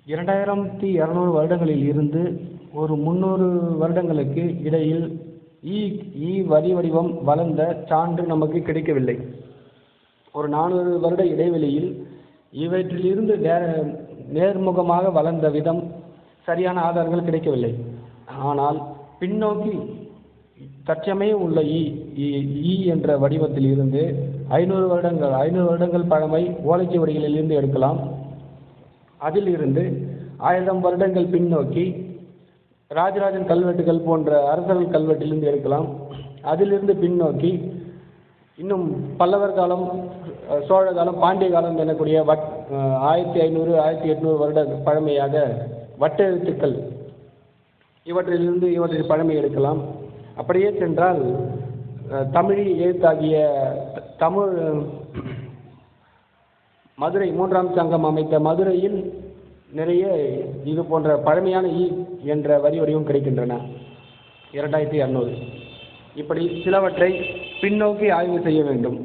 2200 வருடங்களில் இருந்து ஒரு 300 வருடங்களுக்கு இடையில் ஈ வரி வடிவம் வளர்ந்த சான்று நமக்கு கிடைக்கவில்லை. ஒரு 400 வருட இடைவெளியில் இவற்றிலிருந்து நேர்முகமாக வளர்ந்த விதம் சரியான ஆதாரங்கள் கிடைக்கவில்லை. ஆனால் பின்னோக்கி தற்சமயம் உள்ள ஈ என்ற வடிவத்தில் இருந்து 500 வருடங்கள் பழமை ஓலைச்சுவடிகளில் இருந்து எடுக்கலாம். அதில் இருந்து 1000 வருடங்கள் பின்னோக்கி ராஜராஜன் கல்வெட்டுகள் போன்ற அரசர்கள் கல்வெட்டிலிருந்து எடுக்கலாம். அதிலிருந்து பின்னோக்கி இன்னும் பல்லவர் காலம், சோழ காலம், பாண்டிய காலம் எனக்கூடிய 1500 1800 வருட பழமையாக வட்டெழுத்துக்கள் இவற்றில் பழமை எடுக்கலாம். அப்படியே சென்றால் தமிழ் எழுத்தாகிய தமிழ் மதுரை 3ஆம் சங்கம் அமைத்த மதுரையில் நிறைய இது போன்ற பழமையான என்ற வரி வடிவம் கிடைக்கின்றன. 2200 இப்படி சிலவற்றை பின்னோக்கி ஆய்வு செய்ய வேண்டும்.